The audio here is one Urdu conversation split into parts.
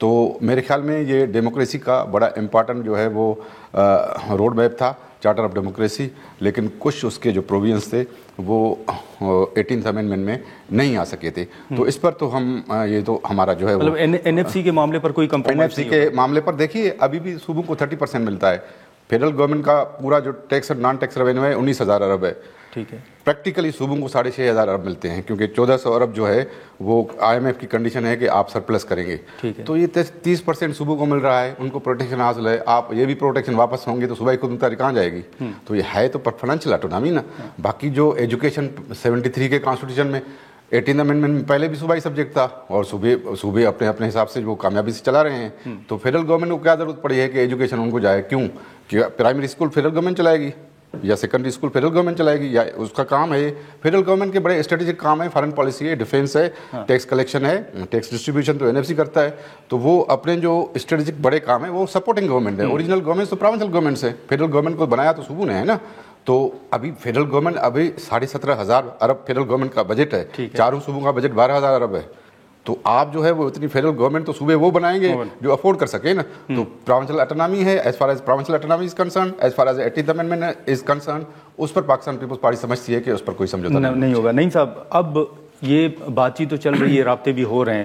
تو میرے خیال میں یہ ڈیموکریسی کا بڑا امپارٹنٹ جو ہے وہ روڈ میپ تھا، چارٹر آف ڈیموکریسی، لیکن کچھ اس کے جو پروویژنس تھے وہ 18th امینڈمنٹ میں نہیں آ سکے تھے. تو اس پر تو ہم یہ تو ہمارا جو ہے مطلب این ایف سی کے معاملے پر کوئی کمپرومائز NFC کے معاملے پر دیکھیے ابھی بھی صوبوں کو 30% ملتا ہے. فیڈرل گورنمنٹ کا پورا جو ٹیکس اور نان ٹیکس ریونیو ہے 19,000 ارب ہے. ٹھیک ہے. پریکٹیکلی صوبوں کو 6,500 ارب ملتے ہیں کیونکہ 1,400 ارب جو ہے وہ IMF کی کنڈیشن ہے کہ آپ سرپلس کریں گے. تو یہ 30% صوبوں کو مل رہا ہے, ان کو پروٹیکشن حاصل ہے. آپ یہ بھی پروٹیکشن واپس ہوں گے تو صوبائی خود مختاری کہاں جائے گی؟ تو یہ ہے تو فائنینشیل آٹونامی نا. باقی جو ایجوکیشن 73 کے کانسٹیٹیوشن میں 18th امینڈمنٹ میں پہلے بھی صوبائی سبجیکٹ تھا اور صوبے اپنے حساب سے وہ کامیابی سے چلا رہے ہیں. تو فیڈرل گورنمنٹ کو کیا ضرورت پڑی ہے کہ ایجوکیشن ان کو جائے؟ کیوں کہ پرائمری اسکول فیڈرل گورنمنٹ چلائے گی یا سیکنڈری اسکول فیڈرل گورنمنٹ چلائے گی, یا اس کا کام ہے. فیڈرل گورنمنٹ کے بڑے اسٹریٹجک کام ہے, فارن پالیسی ہے, ڈیفینس ہے, ٹیکس کلیکشن ہے, ٹیکس ڈسٹریبیوشن تو NFC کرتا ہے. تو وہ اپنے جو اسٹریٹجک بڑے کام ہیں وہ سپورٹنگ گورنمنٹ ہے. اوریجنل گورنمنٹ تو پروونشل گورنمنٹس ہے. فیڈرل گورنمنٹ کو بنایا تو صوبوں نے ہے نا. تو ابھی فیڈرل گورنمنٹ ابھی 17,500 ارب فیڈرل گورنمنٹ کا بجٹ ہے, چاروں صوبوں کا بجٹ 12,000 ارب ہے. تو آپ جو ہے وہ اتنی فیڈرل گورنمنٹ تو صوبے وہ بنائیں گے جو افورڈ کر سکے نا. تو پروونشل اٹانومی ہے, as far as provincial autonomy is concern, as far as 18th amendment is concern, اس پر پاکستان پیپلز پارٹی سمجھتی ہے کہ اس پر کوئی سمجھوتا نہیں ہوگا. نہیں صاحب, اب یہ بات چیت تو چل رہی ہے, رابطے بھی ہو رہے ہیں.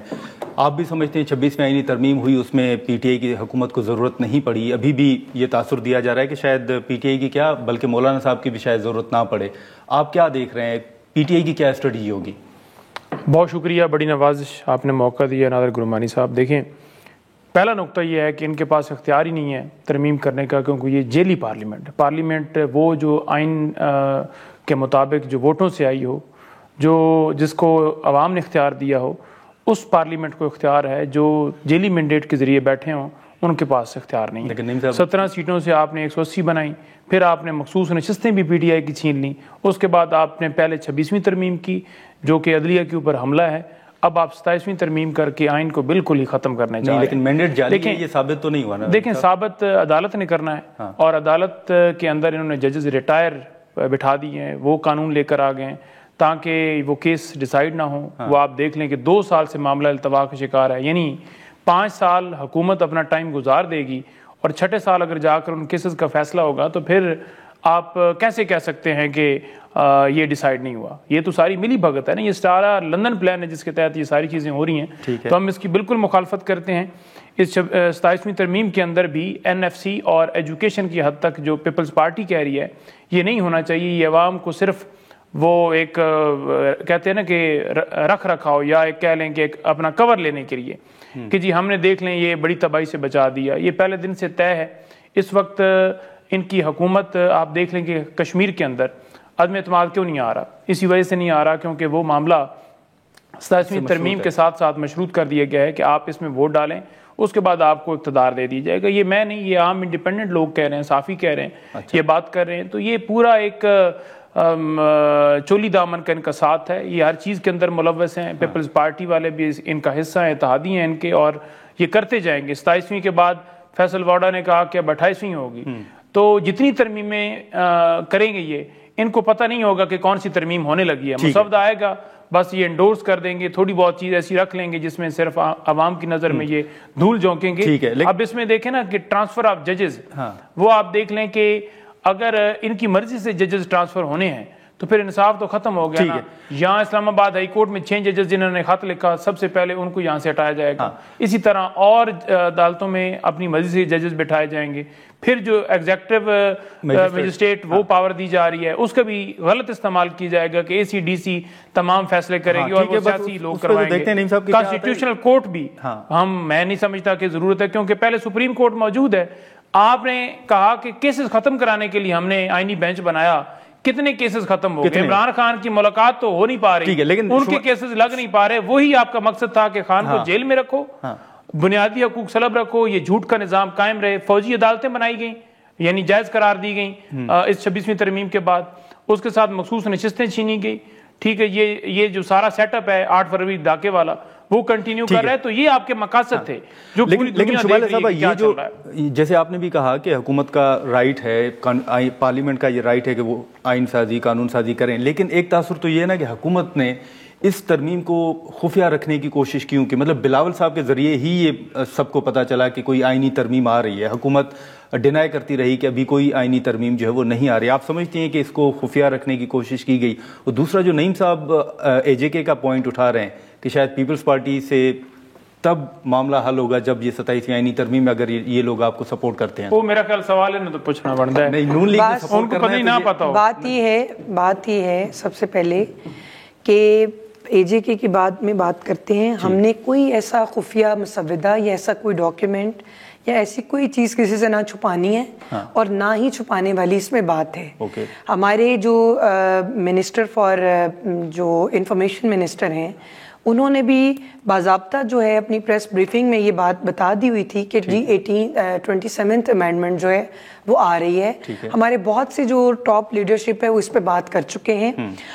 آپ بھی سمجھتے ہیں 26ویں آئینی ترمیم ہوئی, اس میں PTI کی حکومت کو ضرورت نہیں پڑی. ابھی بھی یہ تاثر دیا جا رہا ہے کہ شاید PTI کی کیا بلکہ مولانا صاحب کی بھی شاید ضرورت نہ پڑے. آپ کیا دیکھ رہے ہیں, PTI کی کیا اسٹریٹجی ہوگی؟ بہت شکریہ, بڑی نوازش آپ نے موقع دیا نادر گرمانی صاحب. دیکھیں, پہلا نقطہ یہ ہے کہ ان کے پاس اختیار ہی نہیں ہے ترمیم کرنے کا, کیونکہ یہ جیلی پارلیمنٹ وہ جو آئین کے مطابق جو ووٹوں سے آئی ہو, جس کو عوام نے اختیار دیا ہو, اس پارلیمنٹ کو اختیار ہے. جو جیلی مینڈیٹ کے ذریعے بیٹھے ہوں ان کے پاس اختیار نہیں ہے. 17 سیٹوں سے آپ نے 180 بنائی, پھر آپ نے مخصوص نشستیں بھی PTI کی چھین لیں. اس کے بعد آپ نے پہلے 26ویں ترمیم کی جو کہ عدلیہ کے اوپر حملہ ہے. اب آپ 27ویں ترمیم کر کے آئین کو بالکل ہی ختم کرنے چاہ رہے ہیں. لیکن مینڈیٹ جعلی ہے, یہ ثابت تو نہیں ہوا نا. دیکھیں, ثابت عدالت نے کرنا ہے, اور عدالت کے اندر انہوں نے ججز ریٹائر بٹھا دیے ہیں, وہ قانون لے کر آ گئے ہیں تاکہ وہ کیس ڈیسائیڈ نہ ہو. وہ آپ دیکھ لیں کہ 2 سال سے معاملہ التوا کا شکار ہے. یعنی 5 سال حکومت اپنا ٹائم گزار دے گی اور 6ٹھے سال اگر جا کر ان کیسز کا فیصلہ ہوگا تو پھر آپ کیسے کہہ سکتے ہیں کہ یہ ڈیسائیڈ نہیں ہوا؟ یہ تو ساری ملی بھگت ہے نا. یہ سارا لندن پلان ہے جس کے تحت یہ ساری چیزیں ہو رہی ہیں. تو ہم اس کی بالکل مخالفت کرتے ہیں. اس 27ویں ترمیم کے اندر بھی NFC اور ایجوکیشن کی حد تک جو پیپلز پارٹی کہہ رہی ہے یہ نہیں ہونا چاہیے. یہ عوام کو صرف وہ ایک کہتے ہیں نا کہ رکھ رکھاؤ, یا ایک کہہ لیں کہ ایک اپنا کور لینے کے لیے کہ جی ہم نے دیکھ لیں یہ بڑی تباہی سے بچا دیا. یہ پہلے دن سے طے ہے. اس وقت ان کی حکومت آپ دیکھ لیں کہ کشمیر کے اندر عدم اعتماد کیوں نہیں آ رہا؟ اسی وجہ سے نہیں آ رہا کیونکہ وہ معاملہ 27ویں ترمیم کے ساتھ ساتھ مشروط کر دیا گیا ہے کہ آپ اس میں ووٹ ڈالیں, اس کے بعد آپ کو اقتدار دے دی جائے گا. یہ میں نہیں, یہ عام انڈیپینڈنٹ لوگ کہہ رہے ہیں, صافی کہہ رہے ہیں, یہ بات کر رہے ہیں. تو یہ پورا ایک چولی دامن کا ان کا ساتھ ہے. یہ ہر چیز کے اندر ملوث ہیں. پیپلز پارٹی والے بھی ان کا حصہ ہیں, اتحادی ہیں ان کے, اور یہ کرتے جائیں گے. 27ویں کے بعد فیصل واڈا نے کہا کہ اب 28ویں ہوگی. تو جتنی ترمیمیں کریں گے یہ, ان کو پتہ نہیں ہوگا کہ کون سی ترمیم ہونے لگی ہے. مسودہ آئے گا, بس یہ انڈورس کر دیں گے, تھوڑی بہت چیز ایسی رکھ لیں گے جس میں صرف عوام کی نظر میں یہ دھول جھونکیں گے. اب اس میں دیکھیں نا کہ ٹرانسفر آف ججز, وہ آپ دیکھ لیں کہ اگر ان کی مرضی سے ججز ٹرانسفر ہونے ہیں تو پھر انصاف تو ختم ہو گیا نا. یہاں اسلام آباد ہائی کورٹ میں 6 ججز جنہوں نے خط لکھا, سب سے پہلے ان کو یہاں سے ہٹایا جائے گا. اسی طرح اور عدالتوں میں اپنی مرضی سے ججز بٹھائے جائیں گے. پھر جو ایگزیکٹو مجسٹریٹ وہ پاور دی جا رہی ہے اس کا بھی غلط استعمال کیا جائے گا کہ ACDC تمام فیصلے کرے گی اور وہ سیاسی لوگ کروائیں گے. کانسٹیٹیوشنل کورٹ بھی میں نہیں سمجھتا کہ ضرورت ہے, کیونکہ پہلے سپریم کورٹ موجود ہے. آپ نے کہا کہ کیسز ختم کرانے کے لیے ہم نے آئینی بینچ بنایا, کتنے کیسز ختم ہو گئے؟ عمران خان کی ملاقات تو ہو نہیں پا رہی, لیکن ان کے کیسز لگ نہیں پا رہے. وہی آپ کا مقصد تھا کہ خان کو جیل میں رکھو, بنیادی حقوق سلب رکھو, یہ جھوٹ کا نظام قائم رہے. فوجی عدالتیں بنائی گئیں, یعنی جائز قرار دی گئیں اس 26ویں ترمیم کے بعد. اس کے ساتھ مخصوص نشستیں چھینی گئی. ٹھیک ہے, یہ جو سارا سیٹ اپ ہے 8 فروری ڈاکے والا وہ کنٹینیو کر رہا ہے. تو یہ آپ کے مقاصد تھے جو لیکن شمال صاحب یہ جو جیسے آپ نے بھی کہا کہ حکومت کا رائٹ ہے, پارلیمنٹ کا یہ رائٹ ہے کہ وہ آئین سازی قانون سازی کریں, لیکن ایک تاثر تو یہ ہے نا کہ حکومت نے اس ترمیم کو خفیہ رکھنے کی کوشش کیوں کی؟ مطلب بلاول صاحب کے ذریعے ہی یہ سب کو پتہ چلا کہ کوئی آئینی ترمیم آ رہی ہے، حکومت ڈینائی کرتی رہی کہ ابھی کوئی آئینی ترمیم جو ہے وہ نہیں آ رہی. آپ سمجھتے ہیں کہ اس کو خفیہ رکھنے کی کوشش کی گئی؟ اور دوسرا جو نعیم صاحب اے جے کے کا پوائنٹ اٹھا رہے ہیں کہ شاید پیپلز پارٹی سے تب معاملہ حل ہوگا جب یہ 27ویں آئینی ترمیم میں اگر یہ لوگ آپ کو سپورٹ کرتے ہیں. وہ میرا خیال سوال ہے نا تو پوچھنا بنتا ہے. نہیں، نون لیگ کو سپورٹ کرنا ہے. نہ پتا ہو. بات یہ ہے سب سے پہلے کہ اے جے کے کی بات میں بات کرتے ہیں. ہم نے کوئی ایسا خفیہ مسودہ یا ایسا کوئی ڈاکیومنٹ یا ایسی کوئی چیز کسی سے نہ چھپانی ہے اور نہ ہی چھپانے والی اس میں بات ہے. ہمارے جو منسٹر فار جو انفارمیشن منسٹر ہیں انہوں نے بھی باضابطہ جو ہے اپنی پریس بریفنگ میں یہ بات بتا دی ہوئی تھی کہ جی 27th امینڈمنٹ جو ہے وہ آ رہی ہے. ہمارے بہت سے جو ٹاپ لیڈرشپ ہے وہ اس پہ بات کر چکے ہیں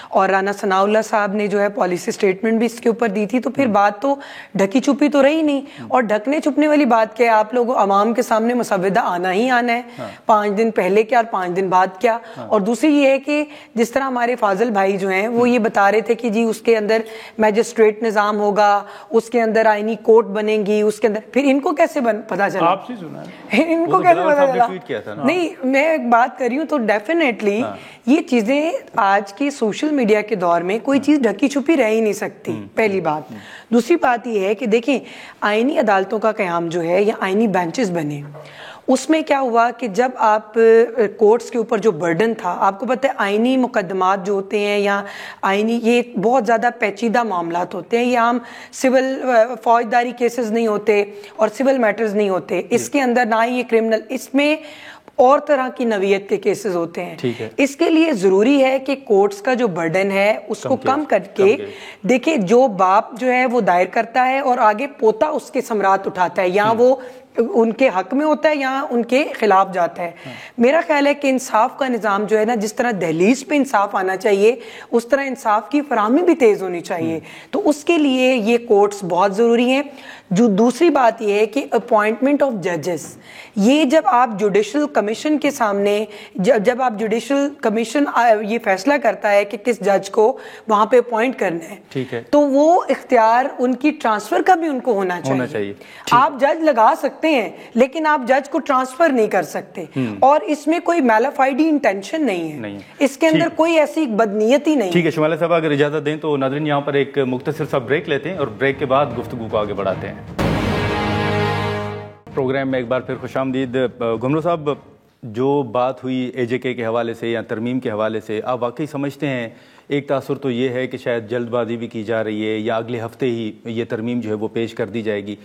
اور رانا ثناء اللہ صاحب نے جو ہے پالیسی سٹیٹمنٹ بھی اس کے اوپر دی تھی. تو پھر بات تو ڈھکی چھپی تو رہی نہیں. اور ڈھکنے چھپنے والی بات کیا ہے؟ آپ لوگ عوام کے سامنے مسودہ آنا ہی آنا ہے. 5 دن پہلے کیا اور 5 دن بعد کیا. اور دوسری یہ ہے کہ جس طرح ہمارے فاضل بھائی جو ہیں وہ یہ بتا رہے تھے کہ جی اس کے اندر میجسٹریٹ نظام ہوگا، اس کے اندر آئینی کورٹ بنے گی، اس کے اندر پھر ان کو کیسے پتا چلا؟ آپ سے سنا ہے ان کو کیسے پتا چلا؟ نہیں، میں ایک بات کر رہی ہوں تو ڈیفینیٹلی یہ چیزیں آج کی سوشل میڈیا کے دور میں کوئی چیز ڈھکی چھپی رہ ہی نہیں سکتی، پہلی بات. دوسری بات یہ ہے کہ دیکھیں آئینی عدالتوں کا قیام جو ہے یا آئینی بینچز بنے، اس میں کیا ہوا کہ جب آپ کورٹس کے اوپر جو برڈن تھا، آپ کو پتہ ہے آئینی مقدمات جو ہوتے ہیں یا آئینی یہ بہت زیادہ پیچیدہ معاملات ہوتے ہیں. یہ عام سول فوجداری کیسز نہیں ہوتے اور سول میٹرز نہیں ہوتے. اس کے اندر نہ ہی یہ کرمنل، اس میں اور طرح کی نوعیت کے کیسز ہوتے ہیں. اس کے لیے ضروری ہے کہ کورٹس کا جو برڈن ہے اس کو کم کر کے دیکھیں جو باپ جو ہے وہ دائر کرتا ہے اور آگے پوتا اس کے ثمرات اٹھاتا ہے، یا وہ ان کے حق میں ہوتا ہے یا ان کے خلاف جاتا ہے. میرا خیال ہے کہ انصاف کا نظام جو ہے نا، جس طرح دہلیز پہ انصاف آنا چاہیے اس طرح انصاف کی فراہمی بھی تیز ہونی چاہیے. تو اس کے لیے یہ کورٹس بہت ضروری ہیں. جو دوسری بات یہ ہے کہ اپوائنٹمنٹ آف ججز، یہ جب آپ جوڈیشل کمیشن کے سامنے جب آپ جوڈیشل کمیشن یہ فیصلہ کرتا ہے کہ کس جج کو وہاں پہ اپوائنٹ کرنا ہے، تو وہ اختیار ان کی ٹرانسفر کا بھی ان کو ہونا چاہیے. آپ جج لگا سکتے ہیں لیکن آپ جج کو ٹرانسفر نہیں کر سکتے. اور اس میں کوئی میلافائڈی انٹینشن نہیں ہے، اس کے اندر کوئی ایسی بدنیتی نہیں. ٹھیک ہے شمالہ صاحب، اگر اجازت دیں تو ناظرین یہاں پر ایک مختصر سا بریک لیتے ہیں اور بریک کے بعد گفتگو کو آگے بڑھاتے ہیں. پروگرام میں ایک بار پھر خوش آمدید. گھمرو صاحب، جو بات ہوئی اے جے کے حوالے سے یا ترمیم کے حوالے سے، آپ واقعی سمجھتے ہیں ایک تاثر تو یہ ہے کہ شاید جلد بازی بھی کی جا رہی ہے یا اگلے ہفتے ہی یہ ترمیم جو ہے وہ پیش کر دی جائے گی؟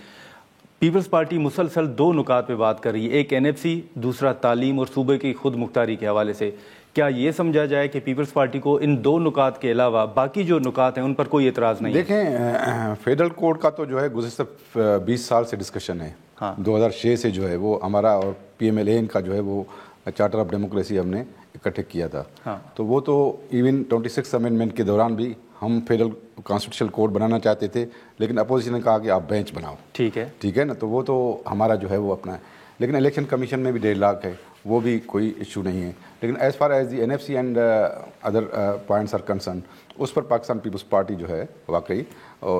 پیپلز پارٹی مسلسل 2 نکات پہ بات کر رہی ہے، ایک این ایف سی، دوسرا تعلیم اور صوبے کی خود مختاری کے حوالے سے. کیا یہ سمجھا جائے کہ پیپلز پارٹی کو ان 2 نکات کے علاوہ باقی جو نکات ہیں ان پر کوئی اعتراض نہیں ہے؟ دیکھیں فیڈرل کوڈ کا تو جو ہے گزشتہ 20 سال سے ڈسکشن ہے. 2006 سے جو ہے وہ ہمارا اور پی ایم ایل این کا جو ہے وہ چارٹر آف ڈیموکریسی ہم نے اکٹھے کیا تھا. تو وہ تو ایون 26 امینڈمنٹ کے دوران بھی ہم فیڈرل کانسٹیٹیوشنل کوڈ بنانا چاہتے تھے، لیکن اپوزیشن نے کہا کہ آپ بینچ بناؤ. ٹھیک ہے نا. تو وہ تو ہمارا جو ہے وہ اپنا ہے. لیکن الیکشن کمیشن میں بھی 1.5 لاکھ ہے، وہ بھی کوئی ایشو نہیں ہے. لیکن as far as the N F C and other points are concern, اس پر پاکستان پیپلز پارٹی جو ہے واقعی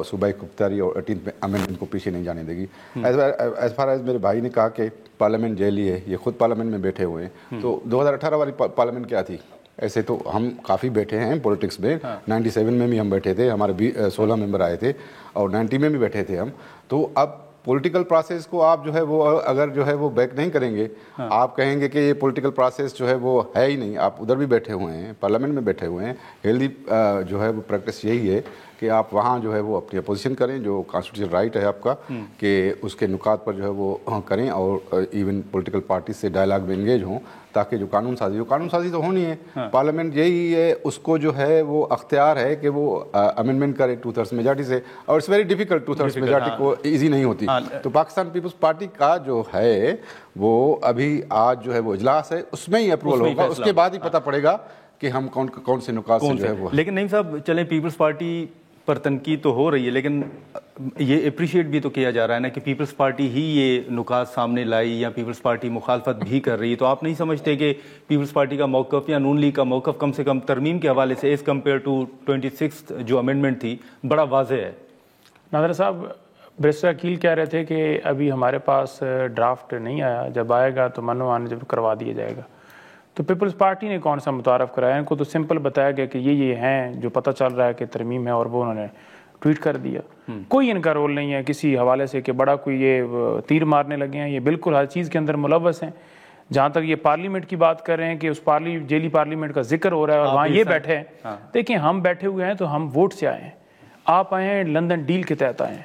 صوبائی خودمختاری اور 18 امینڈمنٹ کو پیچھے نہیں جانے دے گی. ایز فار ایز میرے بھائی نے کہا کہ پارلیمنٹ جیلی ہے، یہ خود پارلیمنٹ میں بیٹھے ہوئے ہیں. تو 2018 والی پارلیمنٹ کیا تھی؟ ایسے تو ہم کافی بیٹھے ہیں پولیٹکس میں. 97 میں بھی ہم بیٹھے تھے، ہمارے 16 ممبر آئے تھے، اور 90 میں بھی بیٹھے تھے ہم. تو اب پولیٹیکل پروسیس کو آپ جو ہے وہ اگر جو ہے وہ بیک نہیں کریں گے، آپ کہیں گے کہ یہ پولیٹیکل پروسیس جو ہے وہ ہے ہی نہیں. آپ ادھر بھی بیٹھے ہوئے ہیں، پارلیمنٹ میں بیٹھے ہوئے ہیں. ہیلدی جو ہے وہ پریکٹس یہی ہے کہ آپ وہاں جو ہے وہ اپنی اپوزیشن کریں، جو کانسٹیٹیوشنل رائٹ ہے آپ کا کہ اس کے نکات پر جو ہے وہ کریں، اور ایون پولیٹیکل پارٹیز سے ڈائلاگ میں انگیج ہوں، تاکہ جو قانون سازی تو ہونی ہے. پارلیمنٹ یہی ہے، اس کو جو ہے وہ اختیار ہے کہ وہ امینڈمنٹ کرے 2/3 میجارٹی سے، اور اٹس ویری ڈیفیکلٹ. 2/3 میجارٹی کو ایزی نہیں ہوتی. تو پاکستان پیپلز پارٹی کا جو ہے وہ ابھی آج جو ہے وہ اجلاس ہے، اس میں ہی اپروول ہوگا. اس کے بعد ہی پتہ پڑے گا کہ ہم کون سے نکات سے جو ہے وہ. لیکن نہیں صاحب، چلیں پیپلز پارٹی پر تنقید تو ہو رہی ہے، لیکن یہ اپریشیٹ بھی تو کیا جا رہا ہے نا کہ پیپلز پارٹی ہی یہ نکات سامنے لائی یا پیپلز پارٹی مخالفت بھی کر رہی ہے. تو آپ نہیں سمجھتے کہ پیپلز پارٹی کا موقف یا نون لیگ کا موقف کم سے کم ترمیم کے حوالے سے ایز کمپیئر ٹو 26 جو امینڈمنٹ تھی بڑا واضح ہے؟ ناظر صاحب، بیرسٹر عقیل کہہ رہے تھے کہ ابھی ہمارے پاس ڈرافٹ نہیں آیا، جب آئے گا تو من و مان جب کروا دیا جائے گا. تو پیپلز پارٹی نے کون سا متعارف کرایا؟ ان کو تو سمپل بتایا گیا کہ یہ ہیں جو پتہ چل رہا ہے کہ ترمیم ہے، اور وہ انہوں نے ٹویٹ کر دیا. کوئی ان کا رول نہیں ہے کسی حوالے سے کہ بڑا کوئی یہ تیر مارنے لگے ہیں. یہ بالکل ہر چیز کے اندر ملوث ہیں. جہاں تک یہ پارلیمنٹ کی بات کر رہے ہیں کہ اس جیلی پارلیمنٹ کا ذکر ہو رہا ہے اور وہاں یہ بیٹھے ہیں، دیکھیں ہم بیٹھے ہوئے ہیں تو ہم ووٹ سے آئے ہیں، آپ آئے ہیں لندن ڈیل کے تحت آئے ہیں،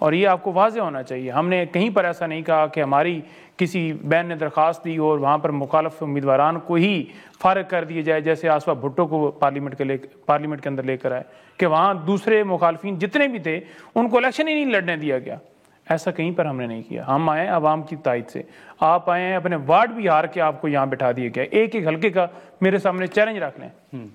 اور یہ آپ کو واضح ہونا چاہیے. ہم نے کہیں پر ایسا نہیں کہا کہ ہماری کسی بین نے درخواست دی اور وہاں پر مخالف امیدواران کو ہی فارغ کر دیے جائے، جیسے آصفہ بھٹو کو پارلیمنٹ کے اندر لے کر آئے کہ وہاں دوسرے مخالفین جتنے بھی تھے ان کو الیکشن ہی نہیں لڑنے دیا گیا. ایسا کہیں پر ہم نے نہیں کیا. ہم آئے عوام کی تائید سے. آپ آئے ہیں اپنے وارڈ بھی ہار کے آپ کو یہاں بٹھا دیا گیا. ایک ایک حلقے کا میرے سامنے چیلنج رکھ لیں،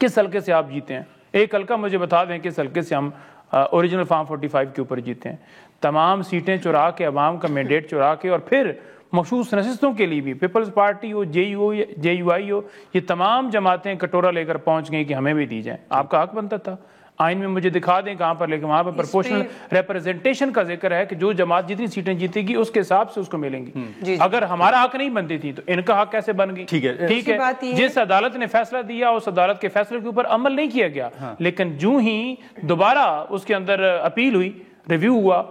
کس حلقے سے آپ جیتے ہیں. ایک حلقہ مجھے بتا دیں کس حلقے سے ہم اوریجنل فارم 45 کے اوپر جیتے ہیں. تمام سیٹیں چرا کے، عوام کا مینڈیٹ چرا کے، اور پھر مخصوص نشستوں کے لیے بھی پیپلز پارٹی ہو، جے یو آئی ہو، یہ تمام جماعتیں کٹورا لے کر پہنچ گئیں کہ ہمیں بھی دی جائیں. آپ کا حق بنتا تھا. آئین میں مجھے دکھا دیں کہاں پر، لیکن وہاں پر پرپورشنل ریپرزنٹیشن کا ذکر ہے کہ جو جماعت جتنی سیٹیں جیتے گی اس کے حساب سے اس کو ملیں گی. اگر ہمارا حق نہیں بنتی تھی تو ان کا حق کیسے بن گئی؟ ٹھیک ہے، جس عدالت نے فیصلہ دیا اس عدالت کے فیصلے کے اوپر عمل نہیں کیا گیا، لیکن جو ہی دوبارہ اس کے اندر اپیل ہوئی، ریویو ہوا،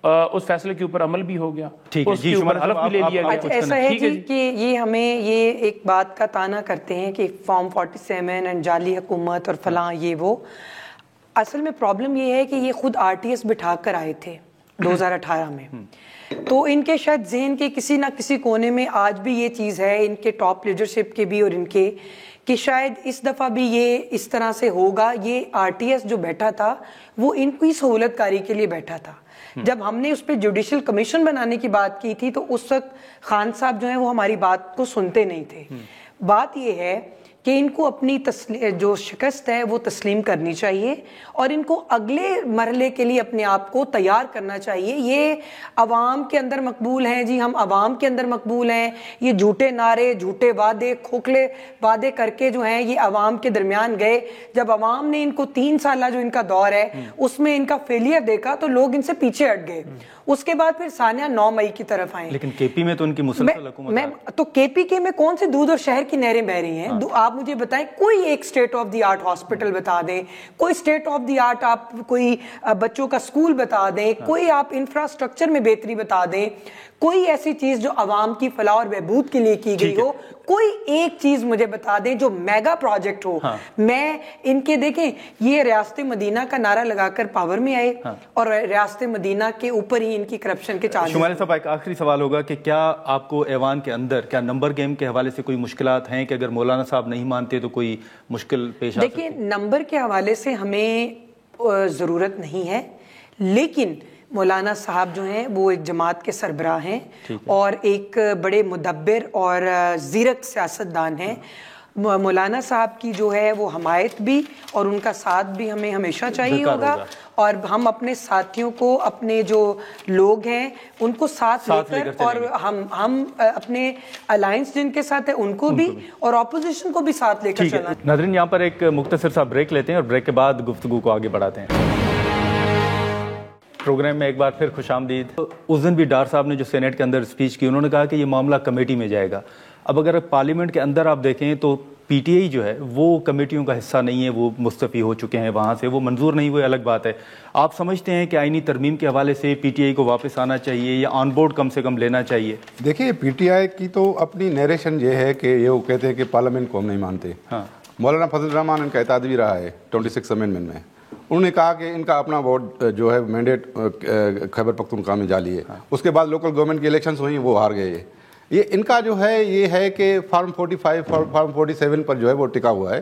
اس فیصلے کے اوپر عمل بھی ہو گیا، اس کے اوپر حلف بھی لے لیا گیا. ایسا ہے جی کہ یہ ہمیں یہ ایک بات کا تانا کرتے ہیں کہ فارم 47 اور جعلی حکومت اور فلاں یہ وہ. اصل میں پرابلم یہ ہے کہ یہ خود RTS بٹھا کر آئے تھے 2018 میں، تو ان کے شاید ذہن کے کسی نہ کسی کونے میں آج بھی یہ چیز ہے، ان کے ٹاپ لیڈرشپ کے بھی اور ان کے، کہ شاید اس دفعہ بھی یہ اس طرح سے ہوگا. یہ RTS جو بیٹھا تھا وہ ان کی سہولت کاری کے لیے بیٹھا تھا. جب ہم نے اس پہ جوڈیشل کمیشن بنانے کی بات کی تھی تو اس وقت خان صاحب جو ہیں وہ ہماری بات کو سنتے نہیں تھے. بات یہ ہے کہ ان کو اپنی جو شکست ہے وہ تسلیم کرنی چاہیے اور ان کو اگلے مرحلے کے لیے اپنے آپ کو تیار کرنا چاہیے. یہ عوام کے اندر مقبول ہیں جی، ہم عوام کے اندر مقبول ہیں. یہ جھوٹے نعرے، جھوٹے وعدے، کھوکھلے وعدے کر کے جو ہیں یہ عوام کے درمیان گئے. جب عوام نے ان کو 3 سالہ جو ان کا دور ہے اس میں ان کا فیلئر دیکھا تو لوگ ان سے پیچھے ہٹ گئے. اس کے بعد پھر ثانیہ 9 مئی کی طرف آئیں. لیکن KP میں تو ان کی مسلسل حکومت، تو KP کے میں کون سے دودھ اور شہر کی نہریں بہ رہی ہیں؟ آپ مجھے بتائیں کوئی ایک state of the art hospital بتا دیں، کوئی اسٹیٹ آف دی آرٹ آپ کوئی بچوں کا اسکول بتا دیں، کوئی آپ انفراسٹرکچر میں بہتری بتا دیں، کوئی ایسی چیز جو عوام کی فلاح اور بہبود کے لیے کی گئی ہو. کوئی ایک چیز مجھے بتا دیں جو میگا پروجیکٹ ہو. میں ان کے دیکھیں یہ ریاست مدینہ کا نعرہ لگا کر پاور میں آئے اور ریاست مدینہ کے اوپر ہی ان کی کرپشن کے چارجز. شمالی صاحب ایک آخری سوال ہوگا کہ کیا آپ کو ایوان کے اندر کیا نمبر گیم کے حوالے سے کوئی مشکلات ہیں کہ اگر مولانا صاحب نہیں مانتے تو کوئی مشکل پیش آ سکتی؟ دیکھیں نمبر کے حوالے سے ہمیں ضرورت نہیں ہے، لیکن مولانا صاحب جو ہیں وہ ایک جماعت کے سربراہ ہیں اور ایک بڑے مدبر اور زیرک سیاستدان ہیں. مولانا صاحب کی جو ہے وہ حمایت بھی اور ان کا ساتھ بھی ہمیں ہمیشہ چاہیے ہوگا، اور ہم اپنے ساتھیوں کو، اپنے جو لوگ ہیں ان کو ساتھ لے کر، اور ہم اپنے الائنس جن کے ساتھ ہیں ان کو بھی اور اپوزیشن کو بھی ساتھ لے کر چلنا. ناظرین یہاں پر ایک مختصر سا بریک لیتے ہیں اور بریک کے بعد گفتگو کو آگے بڑھاتے ہیں. پروگرام میں ایک بار پھر خوش آمدید. اس دن بھی ڈار صاحب نے جو سینیٹ کے اندر اسپیچ کی، انہوں نے کہا کہ یہ معاملہ کمیٹی میں جائے گا. اب اگر پارلیمنٹ کے اندر آپ دیکھیں تو PTI جو ہے وہ کمیٹیوں کا حصہ نہیں ہے، وہ مستعفی ہو چکے ہیں وہاں سے، وہ منظور نہیں ہوئے، الگ بات ہے. آپ سمجھتے ہیں کہ آئینی ترمیم کے حوالے سے PTI کو واپس آنا چاہیے یا آن بورڈ کم سے کم لینا چاہیے؟ دیکھیے PTI کی تو اپنی نیریشن یہ ہے کہ یہ وہ کہتے ہیں کہ پارلیمنٹ کو ہم نہیں مانتے. مولانا فضل الرحمان ان کا اعتراض بھی رہا ہے 26 امینڈمنٹ میں. انہوں نے کہا کہ ان کا اپنا ووٹ جو ہے مینڈیٹ خیبر پختونخوا میں جعلی ہے. اس کے بعد لوکل گورنمنٹ کی الیکشنز ہوئیں، وہ ہار گئے. یہ ان کا جو ہے یہ ہے کہ فارم 45 فارم 47 پر جو ہے وہ ٹکا ہوا ہے.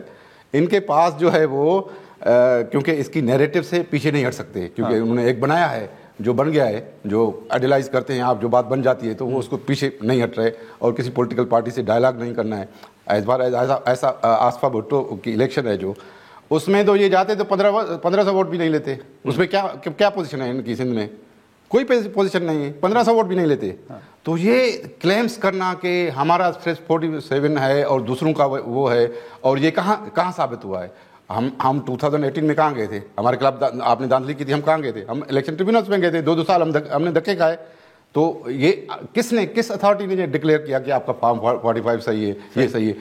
ان کے پاس جو ہے وہ کیونکہ اس کی نیریٹو سے پیچھے نہیں ہٹ سکتے، کیونکہ انہوں نے ایک بنایا ہے جو بن گیا ہے، جو آئیڈیلائز کرتے ہیں آپ، جو بات بن جاتی ہے تو وہ اس کو پیچھے نہیں ہٹ رہے اور کسی پولیٹیکل پارٹی سے ڈائلاگ نہیں کرنا ہے. اس بار ایسا آصفہ بھٹو کی الیکشن ہے جو اس میں تو یہ جاتے تو 1500 ووٹ بھی نہیں لیتے. اس میں کیا پوزیشن ہے ان کی سندھ میں؟ کوئی پوزیشن نہیں ہے, 1500 ووٹ بھی نہیں لیتے. تو یہ کلیمز کرنا کہ ہمارا صرف 47 ہے اور دوسروں کا وہ ہے, اور یہ کہاں ثابت ہوا ہے؟ ہم 2018 میں کہاں گئے تھے؟ ہمارے خلاف آپ نے دھاندلی کی تھی, ہم کہاں گئے تھے؟ ہم الیکشن ٹریبیونلز میں گئے تھے, 2 سال ہم نے دھکے کھائے. تو یہ کس اتھارٹی نے ڈکلیئر کیا کہ آپ کا فارم 45 صحیح ہے, یہ صحیح ہے؟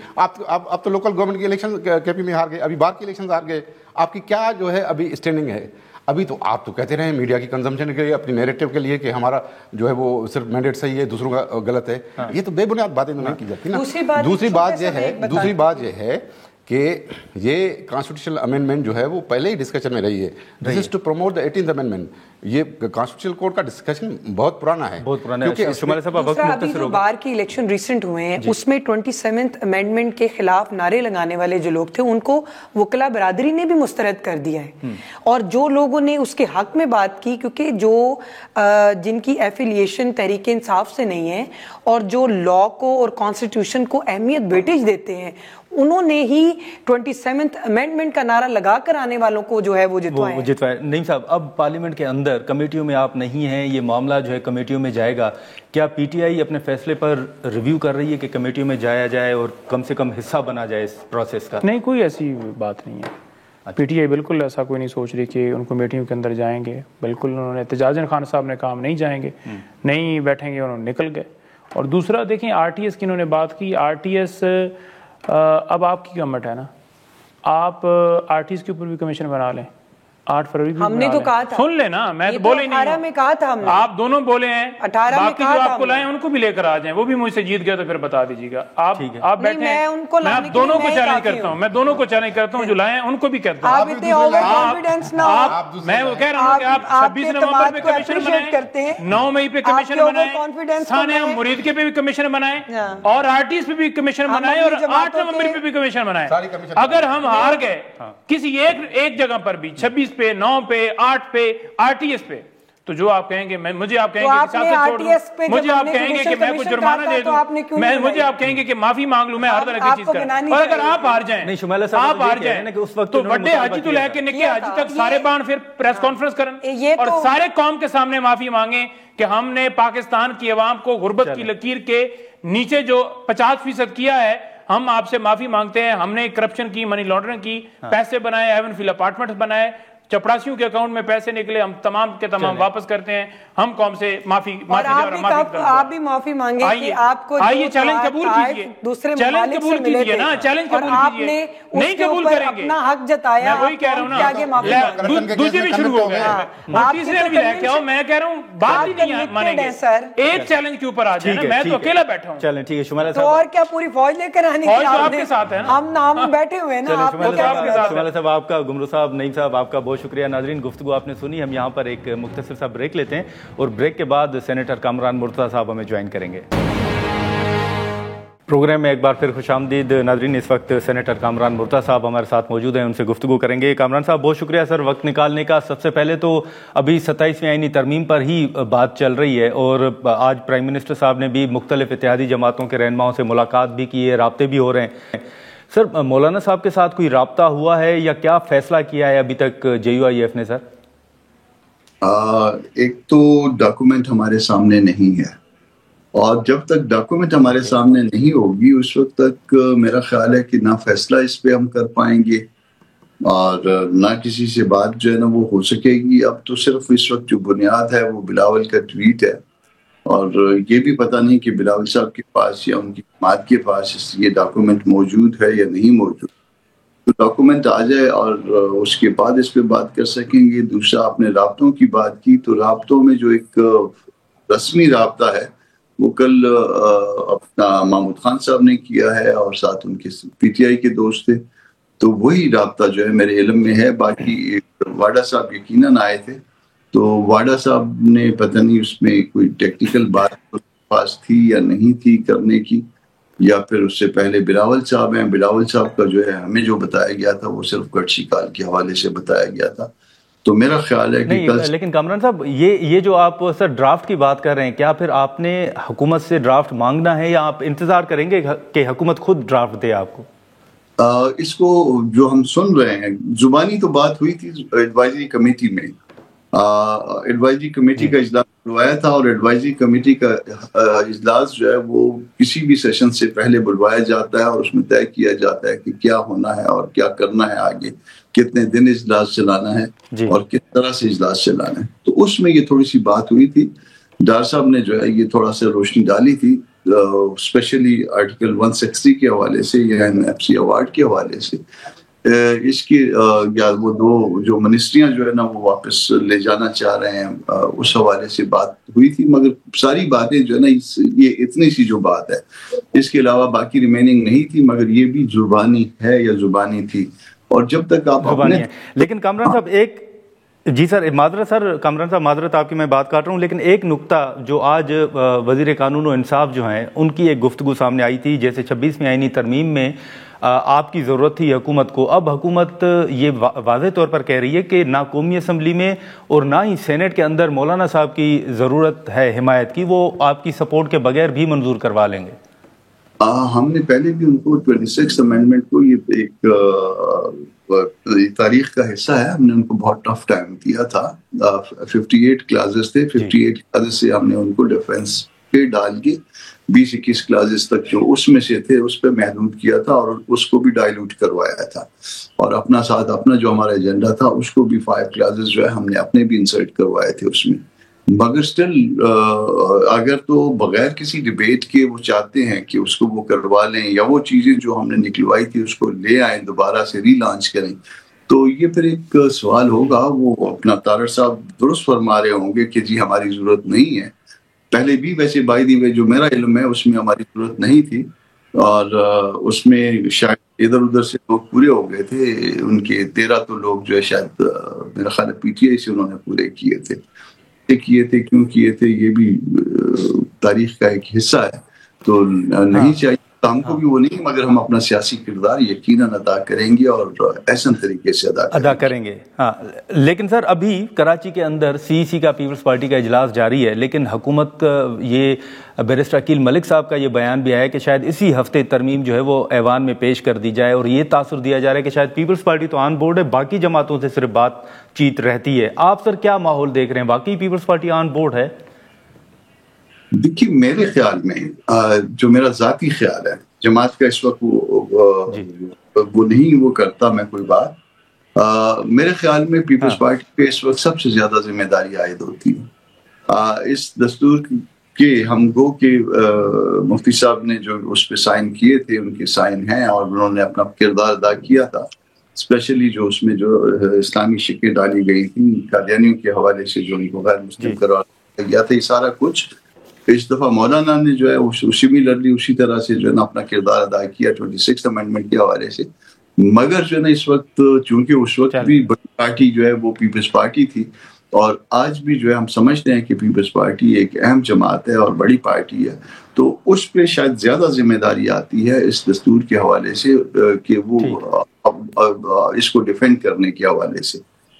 آپ تو لوکل گورنمنٹ کی الیکشن کے پی میں ہار گئے, ابھی باہر کی الیکشن ہار گئے. آپ کی کیا جو ہے ابھی اسٹینڈنگ ہے؟ ابھی تو آپ تو کہتے رہے میڈیا کی کنزمپشن کے لیے, اپنی نیریٹو کے لیے کہ ہمارا جو ہے وہ صرف مینڈیٹ صحیح ہے, دوسروں کا غلط ہے. یہ تو بے بنیاد باتیں تو نہیں کی جاتی نا. دوسری بات یہ ہے کہ یہ کانسٹیٹیوشنل امینڈمنٹ جو ہے وہ پہلے ہی ڈسکشن میں رہی ہے. This is to promote the 18th amendment. یہ کانسٹیٹیوشنل کورٹ کا ڈسکشن بہت پرانا ہے, ابھی جو بار کی الیکشن ریسنٹ ہوئے ہیں اس میں 27th امینڈمنٹ کے خلاف نعرے لگانے والے جو لوگ تھے ان کو وکلا برادری نے بھی مسترد کر دیا ہے. اور جو لوگوں نے اس کے حق میں بات کی, کیونکہ جو جن کی ایفیلیشن تحریک انصاف سے نہیں ہے اور جو لا کو اور کانسٹیٹیوشن کو اہمیت ویٹیج دیتے ہیں, انہوں نے ہی 27th امینڈمنٹ کا نعرہ لگا کر آنے والوں کو جو ہے وہ جتوائے. نعیم صاحب, اب پارلیمنٹ کے اندر کمیٹیوں میں آپ نہیں ہیں, یہ معاملہ جو ہے کمیٹیوں میں جائے گا. کیا پی ٹی آئی اپنے فیصلے پر ریویو کر رہی ہے کہ کمیٹیوں میں جایا جائے اور کم سے کم حصہ بنا جائے اس پروسیس کا؟ نہیں, کوئی ایسی بات نہیں ہے. پی ٹی آئی بالکل ایسا کوئی نہیں سوچ رہی کہ ان کمیٹیوں کے اندر جائیں گے. بالکل انہوں نے, اعتجاج خان صاحب نے کہا ہم نہیں جائیں گے, نہیں بیٹھیں گے, انہوں نے نکل گئے. اور دوسرا دیکھیں آر ٹی ایس کی انہوں نے بات کی. آر ٹی ایس اب آپ کی گورنمنٹ ہے نا, آپ آر ٹی ایس کے اوپر بھی کمیشن بنا لیں. 8 فروری ہم نے تو کہا تھا, سن لینا, میں تو بولے نہیں, 18 میں کہا تھا ہم نے, آپ دونوں بولے ہیں, 18 میں باقی جو آپ کو لائیں ان کو بھی لے کر آ جائیں. وہ بھی مجھ سے جیت گیا تو پھر بتا دیجیے گا. آپ بیٹھے ہیں, میں آپ دونوں کو چیلنج کرتا ہوں, میں دونوں کو چیلنج کرتا ہوں, جو لائے ہیں ان کو بھی کہتا ہوں. میں وہ کہہ رہا ہوں کہ آپ 26 نومبر پہ کمیشن بنائیں, 9 مئی پہ کمیشن بنائیں, ثانیہ مرید کے پہ بھی کمیشن بنائیں, اور آر ٹی ایس پہ بھی کمیشن بنائیں, اور 8 نومبر پہ بھی کمیشن بنائیں. اگر ہم ہار گئے کسی ایک جگہ پر بھی, 26 پہ, 9 پہ, 8 پہ, آر ٹی ایس پہ, تو جو آپ کہیں گے, مجھے آپ کہیں گے کہ سیاست چھوڑ دوں, مجھے آپ کہیں گے کہ میں کچھ جرمانہ دے دوں, مجھے آپ کہیں گے کہ معافی مانگ لوں, میں ہر طرح کی چیز کروں. اور اگر آپ ہار جائیں, آپ ہار جائیں تو بڑے حاجی تو لے کے نکے حاجی تک سارے بان پھر پریس کانفرنس کریں اور سارے قوم کے سامنے معافی مانگیں کہ ہم نے پاکستان کی عوام کو غربت کی لکیر کے نیچے جو 50% کیا ہے, ہم آپ سے معافی مانگتے ہیں. ہم نے کرپشن کی, منی لانڈرنگ کی, پیسے بنائے, ہیون فیل اپارٹمنٹس بنائے, چپڑاسیوں کے اکاؤنٹ میں پیسے نکلے, ہم تمام کے تمام واپس کرتے ہیں. ہم قوم سے معافی آپ بھی معافی مانگیں کہ آپ کو آئیے چیلنج قبول کیجئے, چیلنج قبول کیجئے نا, چیلنج قبول کیجئے. نہیں قبول کریں گے, اپنا حق جتایا, میں وہی کہہ رہا ہوں نا, دوسرے بھی شروع ہو گئے, تیسرے بھی لے کے آؤ. میں کہہ رہا ہوں بات ہی نہیں مانیں گے, ایک چیلنج کے اوپر آ جائے نا, میں تو اکیلا بیٹھا ہوں. چلیں ٹھیک ہے شمالہ صاحب, اور کیا پوری فوج لے کر آنے کی, فوج آپ کے ساتھ ہے نا, ہم بیٹھے ہوئے نا. شمالہ صاحب آپ کا, گمرو صاحب, نعیم صاحب آپ کا بہت شکریہ. ناظرین, گفتگو آپ نے سنی. ہم یہاں پر ایک مختصر سا بریک لیتے ہیں اور بریک کے بعد سینیٹر کامران مرتضیٰ صاحب ہمیں جوائن کریں گے. پروگرام میں ایک بار پھر خوش آمدید. ناظرین, اس وقت سینیٹر کامران مرتضیٰ صاحب ہمارے ساتھ موجود ہیں, ان سے گفتگو کریں گے. کامران صاحب بہت شکریہ سر وقت نکالنے کا. سب سے پہلے تو ابھی 27ویں آئینی ترمیم پر ہی بات چل رہی ہے اور آج پرائم منسٹر صاحب نے بھی مختلف اتحادی جماعتوں کے رہنماؤں سے ملاقات بھی کی ہے, رابطے بھی ہو رہے ہیں. سر, مولانا صاحب کے ساتھ کوئی رابطہ ہوا ہے یا کیا فیصلہ کیا ہے ابھی تک JUIF نے؟ سر ایک تو ڈاکومنٹ ہمارے سامنے نہیں ہے, اور جب تک ڈاکومنٹ ہمارے سامنے نہیں ہوگی اس وقت تک میرا خیال ہے کہ نہ فیصلہ اس پہ ہم کر پائیں گے اور نہ کسی سے بات جو ہے نا وہ ہو سکے گی. اب تو صرف اس وقت جو بنیاد ہے وہ بلاول کا ٹویٹ ہے, اور یہ بھی پتہ نہیں کہ بلاول صاحب کے پاس یا ان کی جماعت کے پاس یہ ڈاکومنٹ موجود ہے یا نہیں موجود. تو ڈاکومنٹ آ جائے اور اس کے بعد اس پہ بات کر سکیں گے. دوسرا, آپ نے رابطوں کی بات کی, تو رابطوں میں جو ایک رسمی رابطہ ہے وہ کل اپنا محمود خان صاحب نے کیا ہے اور ساتھ ان کے PTI کے دوست تھے, تو وہی رابطہ جو ہے میرے علم میں ہے. باقی واڈا صاحب یقیناً آئے تھے, تو واڈا صاحب نے پتہ نہیں اس میں کوئی ٹیکنیکل بات پاس تھی یا نہیں تھی کرنے کی, یا پھر اس سے پہلے بلاول صاحب ہیں. بلاول صاحب کا جو ہے ہمیں جو بتایا گیا تھا وہ صرف گٹشی کال کے حوالے سے بتایا گیا تھا. تو میرا خیال ہے کہ لیکن کامران صاحب, یہ جو آپ سر ڈرافٹ کی بات کر رہے ہیں, کیا پھر آپ نے حکومت سے ڈرافٹ مانگنا ہے یا آپ انتظار کریں گے کہ حکومت خود ڈرافٹ دے آپ کو؟ اس کو جو ہم سن رہے ہیں، زبانی تو بات ہوئی تھی ایڈوائزری کمیٹی میں، ایڈوائزری کمیٹی کا اجلاس بلوایا تھا، اور ایڈوائزری کمیٹی کا اجلاس جو ہے وہ کسی بھی سیشن سے پہلے بلوایا جاتا ہے، اور اس میں طے کیا جاتا ہے کہ کیا ہونا ہے اور کیا کرنا ہے آگے، کتنے دن اجلاس چلانا ہے اور کس طرح سے اجلاس چلانا ہے۔ تو اس میں یہ تھوڑی سی بات ہوئی تھی، ڈار صاحب نے جو ہے یہ تھوڑا سا روشنی ڈالی تھی، اسپیشلی آرٹیکل 160 کے حوالے سے یا NFC ایوارڈ کے حوالے سے، اس کی یا وہ دو جو منسٹریاں جو ہے نا وہ واپس لے جانا چاہ رہے ہیں، اس حوالے سے بات ہوئی تھی، مگر ساری باتیں جو ہے نا یہ اتنی سی جو بات ہے، اس کے علاوہ باقی ریمیننگ نہیں تھی، مگر یہ بھی زبانی ہے یا زبانی تھی۔ اور جب تک آپ اپنے لیکن کامران صاحب ایک جی سر معذرت، سر کامران صاحب معذرت آپ کی میں بات کاٹ رہا ہوں، لیکن ایک نقطہ جو آج وزیر قانون و انصاف جو ہیں ان کی ایک گفتگو سامنے آئی تھی، جیسے 26ویں آئینی ترمیم میں آپ کی ضرورت تھی حکومت کو، اب حکومت یہ واضح طور پر کہہ رہی ہے کہ نہ قومی اسمبلی میں اور نہ ہی سینٹ کے اندر مولانا صاحب کی ضرورت ہے حمایت کی، وہ آپ کی سپورٹ کے بغیر بھی منظور کروا لیں گے۔ ہم نے پہلے بھی ان کو 26 امینڈمنٹ کو یہ ایک تاریخ کا حصہ ہے، ہم نے ان کو بہت ٹف ٹائم دیا تھا، 58 کلازز تھے، 58 کلازز سے ہم نے ان کو ڈیفنس پہ ڈال کے 20-21 کلازز تک جو اس میں سے تھے اس پہ محدود کیا تھا، اور اس کو بھی ڈائلوٹ کروایا تھا، اور اپنا ساتھ اپنا جو ہمارا ایجنڈا تھا اس کو بھی 5 کلازز جو ہے ہم نے اپنے بھی انسرٹ کروائے تھے اس میں، مگر سٹل اگر تو بغیر کسی ڈیبیٹ کے وہ چاہتے ہیں کہ اس کو وہ کروا لیں یا وہ چیزیں جو ہم نے نکلوائی تھی اس کو لے آئیں دوبارہ سے ری لانچ کریں، تو یہ پھر ایک سوال ہوگا۔ وہ اپنا طارڑ صاحب درست فرما رہے ہوں گے کہ جی ہماری ضرورت نہیں ہے، پہلے بھی ویسے بائی دی وے جو میرا علم ہے اس میں ہماری ضرورت نہیں تھی، اور اس میں شاید ادھر ادھر سے لوگ پورے ہو گئے تھے، ان کے 13 تو لوگ جو ہے شاید میرا خیال ہے PTI سے انہوں نے پورے کیے تھے، کیوں کیے تھے یہ بھی تاریخ کا ایک حصہ ہے، تو نہیں چاہیے ہم کو بھی وہ نہیں، مگر ہم اپنا سیاسی کردار یقیناً ادا کریں گے اور احسن طریقے سے ادا کریں گے۔ ہاں، لیکن سر ابھی کراچی کے اندر CEC کا پیپلز پارٹی کا اجلاس جاری ہے، لیکن حکومت یہ بیرسٹر عقیل ملک صاحب کا یہ بیان بھی آیا کہ شاید اسی ہفتے ترمیم جو ہے وہ ایوان میں پیش کر دی جائے، اور یہ تاثر دیا جا رہا ہے کہ شاید پیپلز پارٹی تو آن بورڈ ہے، باقی جماعتوں سے صرف بات چیت رہتی ہے۔ آپ سر کیا ماحول دیکھ رہے ہیں، واقعی پیپلز پارٹی آن بورڈ ہے؟ دیکھیے میرے خیال میں جو میرا ذاتی خیال ہے، جماعت کا اس وقت وہ نہیں وہ کرتا میں کوئی بات، میرے خیال میں پیپلز پارٹی پہ اس وقت سب سے زیادہ ذمہ داری عائد ہوتی ہے۔ اس دستور کے ہم گو کے مفتی صاحب نے جو اس پہ سائن کیے تھے، ان کے سائن ہیں، اور انہوں نے اپنا کردار ادا کیا تھا، اسپیشلی جو اس میں جو اسلامی شکیں ڈالی گئی تھیں قادیانیوں کے حوالے سے، جو ان کو غیر مسلم قرار گیا تھا، یہ سارا کچھ اس دفعہ مولانا نے جو ہے سملرلی اسی طرح سے جو ہے نا اپنا کردار ادا کیا 26 امینڈمنٹ کے حوالے سے، مگر جو ہے نا اس وقت چونکہ اس وقت بھی بڑی پارٹی جو ہے وہ پیپلز پارٹی تھی، اور آج بھی جو ہے ہم سمجھتے ہیں کہ پیپلز پارٹی ایک اہم جماعت ہے اور بڑی پارٹی ہے، تو اس پہ شاید زیادہ ذمہ داری آتی ہے اس دستور کے حوالے سے کہ وہ اس کو ڈیفینڈ کرنے کے حوالے سے،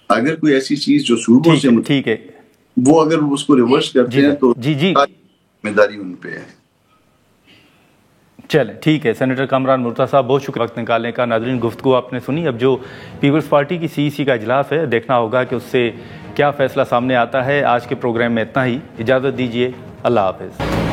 اگر کوئی ایسی چیز جو صوبوں سے ٹھیک ہے وہ اگر اس کو ریورس کرتے ہیں تو ذمہ داری ان پہ ہے۔ چلیں ٹھیک ہے، سینیٹر کامران مرتضیٰ صاحب بہت شکریہ وقت نکالنے کا۔ ناظرین گفتگو آپ نے سنی، اب جو پیپلز پارٹی کی CEC کا اجلاس ہے دیکھنا ہوگا کہ اس سے کیا فیصلہ سامنے آتا ہے۔ آج کے پروگرام میں اتنا ہی، اجازت دیجیے، اللہ حافظ۔